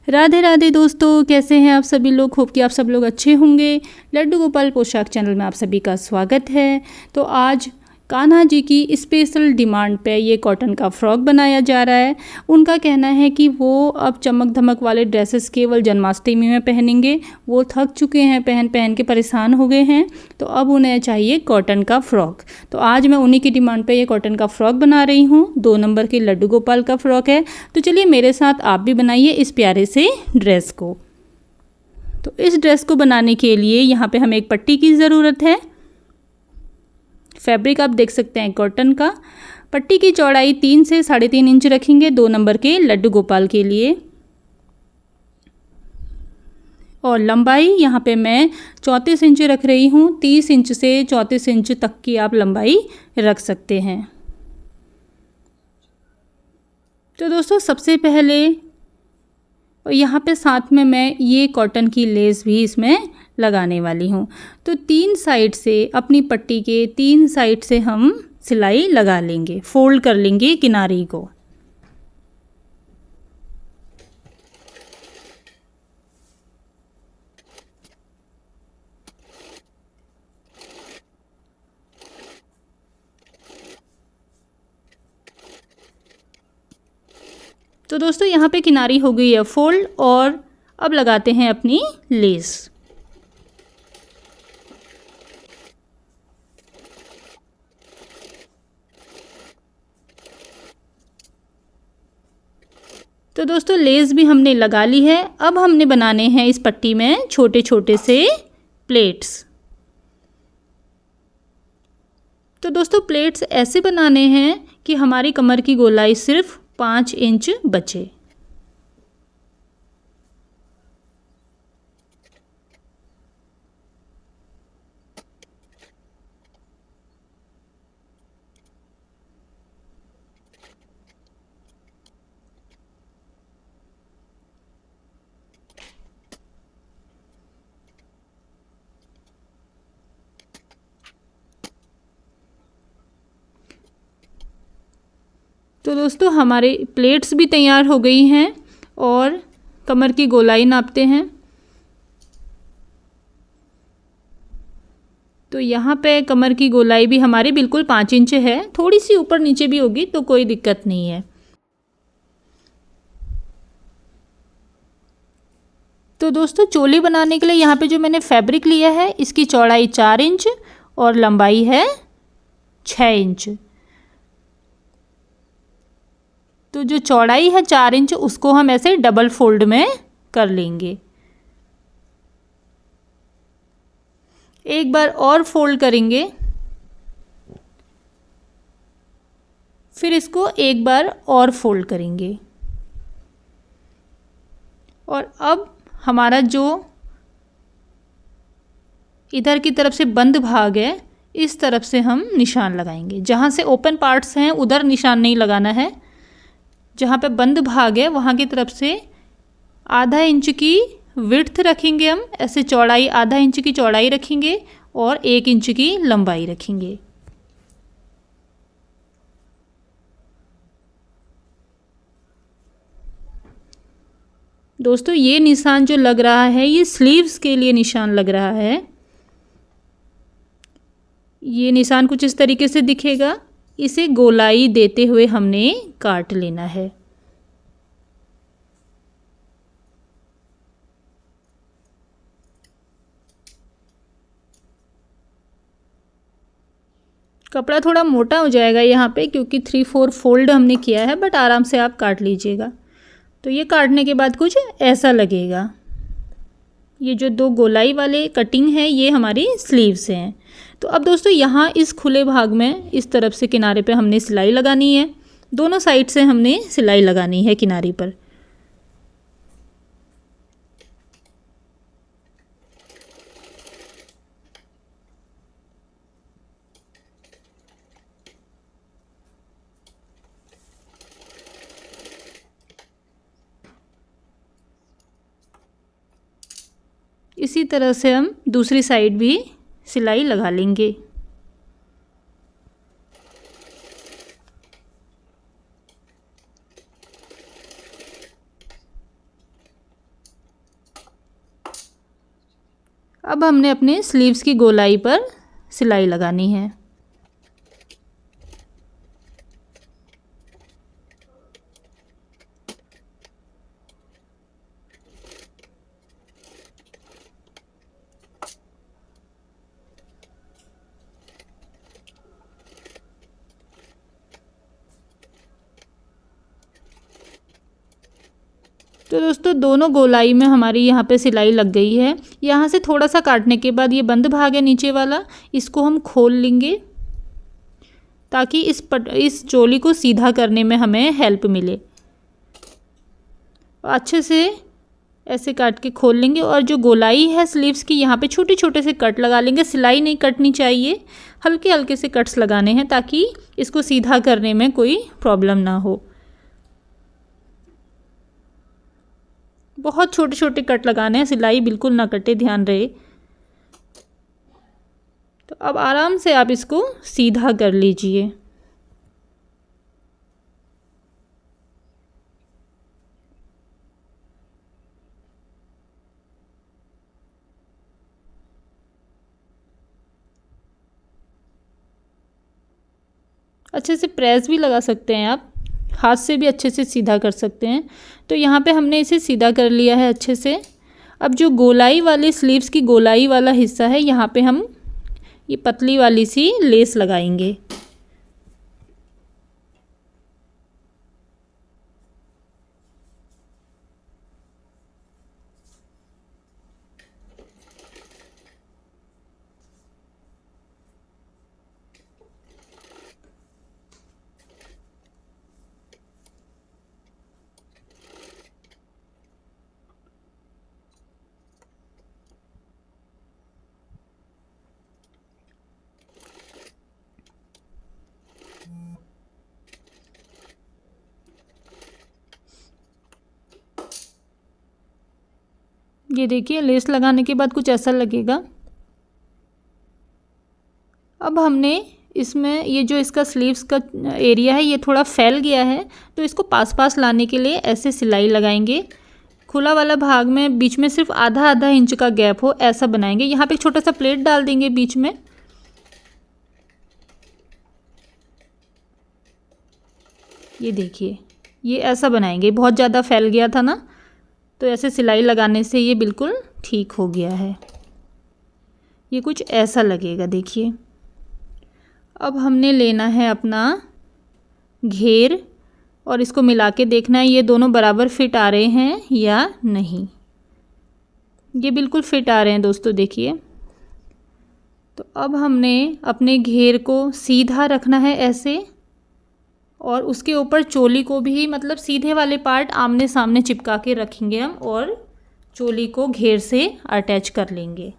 राधे राधे दोस्तों, कैसे हैं आप सभी लोग। होप कि आप सब लोग अच्छे होंगे। लड्डू गोपाल पोशाक चैनल में आप सभी का स्वागत है। तो आज कान्हा जी की स्पेशल डिमांड पे ये कॉटन का फ्रॉक बनाया जा रहा है। उनका कहना है कि वो अब चमक धमक वाले ड्रेसेस केवल जन्माष्टमी में पहनेंगे। वो थक चुके हैं, पहन पहन के परेशान हो गए हैं, तो अब उन्हें चाहिए कॉटन का फ्रॉक। तो आज मैं उन्हीं की डिमांड पे ये कॉटन का फ्रॉक बना रही हूँ। 2 नंबर की लड्डू गोपाल का फ्रॉक है। तो चलिए मेरे साथ आप भी बनाइए इस प्यारे से ड्रेस को। तो इस ड्रेस को बनाने के लिए यहाँ पे हमें एक पट्टी की ज़रूरत है। फैब्रिक आप देख सकते हैं कॉटन का। पट्टी की चौड़ाई 3 से 3.5 इंच रखेंगे 2 नंबर के लड्डू गोपाल के लिए। और लंबाई यहाँ पे मैं 34 इंच रख रही हूँ। 30 इंच से 34 इंच तक की आप लंबाई रख सकते हैं। तो दोस्तों सबसे पहले और यहाँ पे साथ में मैं ये कॉटन की लेस भी इसमें लगाने वाली हूँ। तो 3 साइड से अपनी पट्टी के 3 साइड से हम सिलाई लगा लेंगे, फोल्ड कर लेंगे किनारी को। तो दोस्तों यहाँ पे किनारी हो गई है फोल्ड और अब लगाते हैं अपनी लेस। तो दोस्तों लेस भी हमने लगा ली है। अब हमने बनाने हैं इस पट्टी में छोटे छोटे से प्लेट्स। तो दोस्तों प्लेट्स ऐसे बनाने हैं कि हमारी कमर की गोलाई सिर्फ 5 इंच बचे। तो दोस्तों हमारे प्लेट्स भी तैयार हो गई हैं और कमर की गोलाई नापते हैं। तो यहाँ पे कमर की गोलाई भी हमारी बिल्कुल 5 इंच है। थोड़ी सी ऊपर नीचे भी होगी तो कोई दिक्कत नहीं है। तो दोस्तों चोली बनाने के लिए यहाँ पे जो मैंने फैब्रिक लिया है इसकी चौड़ाई 4 इंच और लंबाई है 6 इंच। तो जो चौड़ाई है 4 इंच उसको हम ऐसे डबल फोल्ड में कर लेंगे। एक बार और फोल्ड करेंगे, फिर इसको एक बार और फोल्ड करेंगे। और अब हमारा जो इधर की तरफ से बंद भाग है इस तरफ से हम निशान लगाएंगे। जहाँ से ओपन पार्ट्स हैं उधर निशान नहीं लगाना है। जहाँ पे बंद भाग है वहाँ की तरफ से आधा इंच की विड्थ रखेंगे हम। ऐसे चौड़ाई आधा इंच की चौड़ाई रखेंगे और 1 इंच की लंबाई रखेंगे। दोस्तों ये निशान जो लग रहा है ये स्लीव्स के लिए निशान लग रहा है। ये निशान कुछ इस तरीके से दिखेगा। इसे गोलाई देते हुए हमने काट लेना है। कपड़ा थोड़ा मोटा हो जाएगा यहाँ पे क्योंकि 3/4 फोल्ड हमने किया है, बट आराम से आप काट लीजिएगा। तो ये काटने के बाद कुछ ऐसा लगेगा। ये जो 2 गोलाई वाले कटिंग है ये हमारी स्लीव्स हैं। तो अब दोस्तों यहाँ इस खुले भाग में इस तरफ से किनारे पे हमने सिलाई लगानी है। दोनों साइड से हमने सिलाई लगानी है किनारे पर। इसी तरह से हम दूसरी साइड भी सिलाई लगा लेंगे। अब हमने अपने स्लीव्स की गोलाई पर सिलाई लगानी है। तो दोस्तों दोनों गोलाई में हमारी यहाँ पे सिलाई लग गई है। यहाँ से थोड़ा सा काटने के बाद ये बंद भाग है नीचे वाला, इसको हम खोल लेंगे ताकि इस चोली को सीधा करने में हमें हेल्प मिले। अच्छे से ऐसे काट के खोल लेंगे और जो गोलाई है स्लीव्स की यहाँ पे छोटे छोटे से कट लगा लेंगे। सिलाई नहीं कटनी चाहिए, हल्के हल्के से कट्स लगाने हैं ताकि इसको सीधा करने में कोई प्रॉब्लम ना हो। बहुत छोटे छोटे कट लगाने हैं, सिलाई बिल्कुल ना कटे, ध्यान रहे। तो अब आराम से आप इसको सीधा कर लीजिए। अच्छे से प्रेस भी लगा सकते हैं आप, हाथ से भी अच्छे से सीधा कर सकते हैं। तो यहाँ पे हमने इसे सीधा कर लिया है अच्छे से। अब जो गोलाई वाली स्लीव्स की गोलाई वाला हिस्सा है, यहाँ पे हम ये पतली वाली सी लेस लगाएंगे। ये देखिए लेस लगाने के बाद कुछ ऐसा लगेगा। अब हमने इसमें ये जो इसका स्लीव्स का एरिया है ये थोड़ा फैल गया है, तो इसको पास पास लाने के लिए ऐसे सिलाई लगाएंगे। खुला वाला भाग में बीच में सिर्फ आधा आधा इंच का गैप हो ऐसा बनाएंगे। यहाँ पे एक छोटा सा प्लेट डाल देंगे बीच में। ये देखिए ये ऐसा बनाएंगे, बहुत ज़्यादा फैल गया था ना, तो ऐसे सिलाई लगाने से ये बिल्कुल ठीक हो गया है। ये कुछ ऐसा लगेगा, देखिए। अब हमने लेना है अपना घेर और इसको मिला के देखना है ये दोनों बराबर फिट आ रहे हैं या नहीं। ये बिल्कुल फिट आ रहे हैं दोस्तों, देखिए। तो अब हमने अपने घेर को सीधा रखना है ऐसे, और उसके ऊपर चोली को भी मतलब सीधे वाले पार्ट आमने सामने चिपका के रखेंगे हम, और चोली को घेर से अटैच कर लेंगे।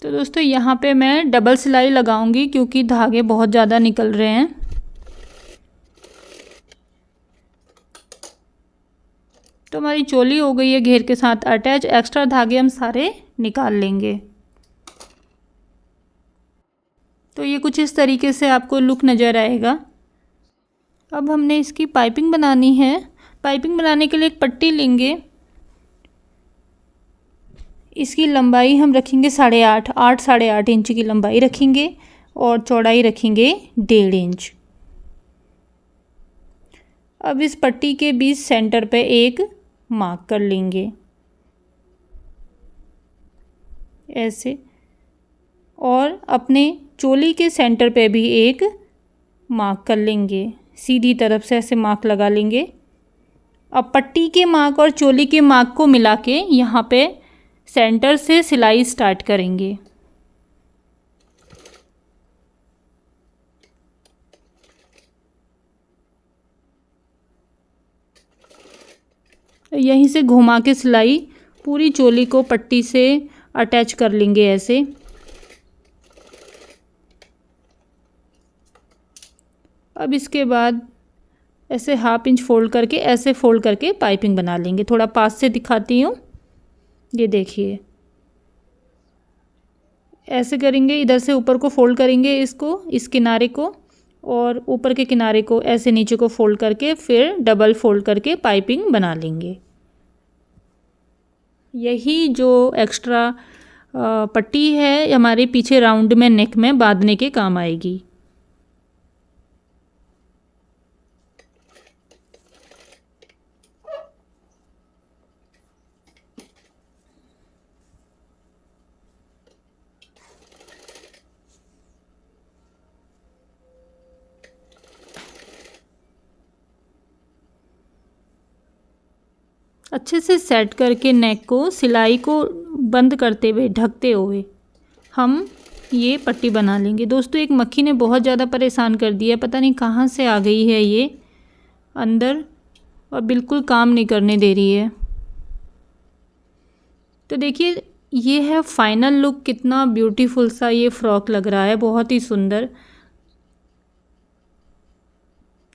तो दोस्तों यहाँ पे मैं डबल सिलाई लगाऊंगी क्योंकि धागे बहुत ज़्यादा निकल रहे हैं। तो हमारी चोली हो गई है घेर के साथ अटैच। एक्स्ट्रा धागे हम सारे निकाल लेंगे। तो ये कुछ इस तरीके से आपको लुक नज़र आएगा। अब हमने इसकी पाइपिंग बनानी है। पाइपिंग बनाने के लिए एक पट्टी लेंगे। इसकी लंबाई हम रखेंगे 8.5 इंच की लंबाई रखेंगे और चौड़ाई रखेंगे 1.5 इंच। अब इस पट्टी के बीच सेंटर पे एक मार्क कर लेंगे ऐसे, और अपने चोली के सेंटर पे भी एक मार्क कर लेंगे। सीधी तरफ से ऐसे मार्क लगा लेंगे। अब पट्टी के मार्क और चोली के मार्क को मिला के यहाँ पे सेंटर से सिलाई स्टार्ट करेंगे। यहीं से घुमा के सिलाई पूरी चोली को पट्टी से अटैच कर लेंगे ऐसे। अब इसके बाद ऐसे 1/2 इंच फोल्ड करके, ऐसे फोल्ड करके पाइपिंग बना लेंगे। थोड़ा पास से दिखाती हूँ, ये देखिए ऐसे करेंगे। इधर से ऊपर को फोल्ड करेंगे इसको, इस किनारे को, और ऊपर के किनारे को ऐसे नीचे को फोल्ड करके फिर डबल फोल्ड करके पाइपिंग बना लेंगे। यही जो एक्स्ट्रा पट्टी है हमारे पीछे राउंड में नेक में बांधने के काम आएगी। अच्छे से सेट करके नेक को, सिलाई को बंद करते हुए, ढकते हुए हम ये पट्टी बना लेंगे। दोस्तों एक मक्खी ने बहुत ज़्यादा परेशान कर दिया, पता नहीं कहाँ से आ गई है ये अंदर, और बिल्कुल काम नहीं करने दे रही है। तो देखिए ये है फाइनल लुक, कितना ब्यूटीफुल सा ये फ्रॉक लग रहा है, बहुत ही सुंदर,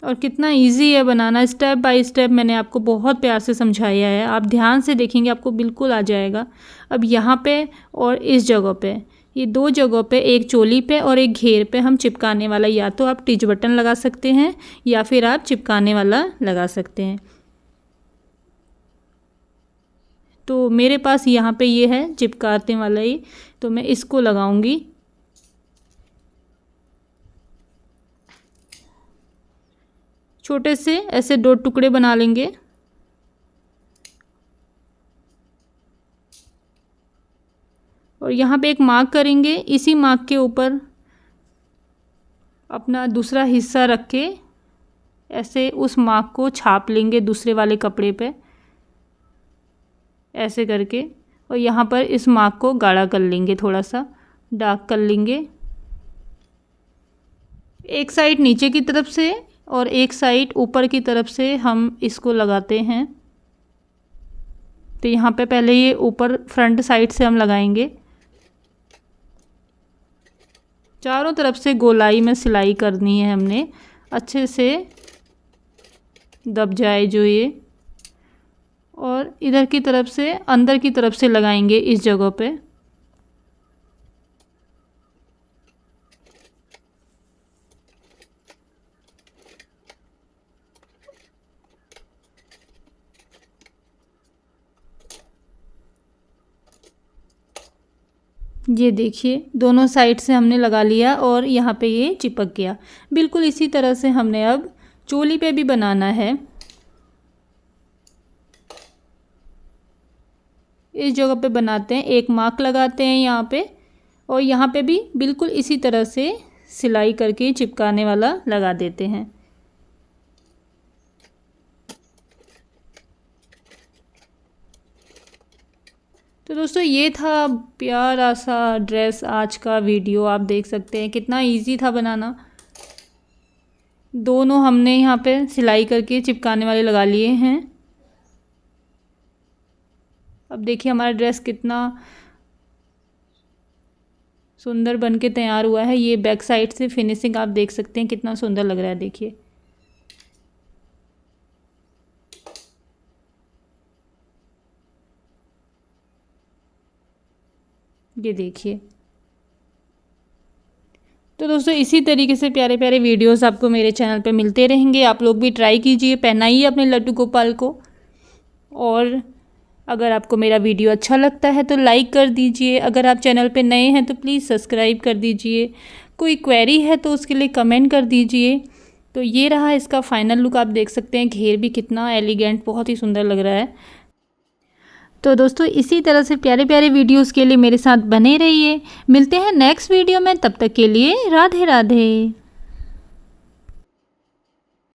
और कितना इजी है बनाना। स्टेप बाय स्टेप मैंने आपको बहुत प्यार से समझाया है, आप ध्यान से देखेंगे आपको बिल्कुल आ जाएगा। अब यहाँ पे और इस जगह पे, ये 2 जगहों पे, एक चोली पे और एक घेर पे हम चिपकाने वाला, या तो आप टिच बटन लगा सकते हैं या फिर आप चिपकाने वाला लगा सकते हैं। तो मेरे पास यहाँ पे ये है चिपकाने वाला ही, तो मैं इसको लगाऊंगी। छोटे से ऐसे 2 टुकड़े बना लेंगे, और यहाँ पे एक मार्क करेंगे। इसी मार्क के ऊपर अपना दूसरा हिस्सा रख के ऐसे उस मार्क को छाप लेंगे दूसरे वाले कपड़े पे, ऐसे करके, और यहाँ पर इस मार्क को गाढ़ा कर लेंगे, थोड़ा सा डार्क कर लेंगे। एक साइड नीचे की तरफ से और एक साइड ऊपर की तरफ से हम इसको लगाते हैं। तो यहाँ पे पहले ये ऊपर फ्रंट साइड से हम लगाएंगे, चारों तरफ से गोलाई में सिलाई करनी है हमने, अच्छे से दब जाए जो ये, और इधर की तरफ से अंदर की तरफ से लगाएंगे इस जगह पे। ये देखिए दोनों साइड से हमने लगा लिया और यहाँ पे ये चिपक गया। बिल्कुल इसी तरह से हमने अब चोली पे भी बनाना है। इस जगह पे बनाते हैं, एक मार्क लगाते हैं यहाँ पे, और यहाँ पे भी बिल्कुल इसी तरह से सिलाई करके चिपकाने वाला लगा देते हैं। तो दोस्तों ये था प्यारा सा ड्रेस, आज का वीडियो आप देख सकते हैं कितना इजी था बनाना। दोनों हमने यहाँ पे सिलाई करके चिपकाने वाले लगा लिए हैं। अब देखिए हमारा ड्रेस कितना सुंदर बन के तैयार हुआ है। ये बैक साइड से फिनिशिंग आप देख सकते हैं कितना सुंदर लग रहा है, देखिए। ये देखिए। तो दोस्तों इसी तरीके से प्यारे प्यारे वीडियोस आपको मेरे चैनल पे मिलते रहेंगे। आप लोग भी ट्राई कीजिए, पहनाइए अपने लड्डू गोपाल को। और अगर आपको मेरा वीडियो अच्छा लगता है तो लाइक कर दीजिए। अगर आप चैनल पे नए हैं तो प्लीज़ सब्सक्राइब कर दीजिए। कोई क्वेरी है तो उसके लिए कमेंट कर दीजिए। तो ये रहा इसका फाइनल लुक, आप देख सकते हैं घेर भी कितना एलिगेंट, बहुत ही सुंदर लग रहा है। तो दोस्तों इसी तरह से प्यारे प्यारे वीडियोस के लिए मेरे साथ बने रहिए। मिलते हैं नेक्स्ट वीडियो में, तब तक के लिए राधे राधे।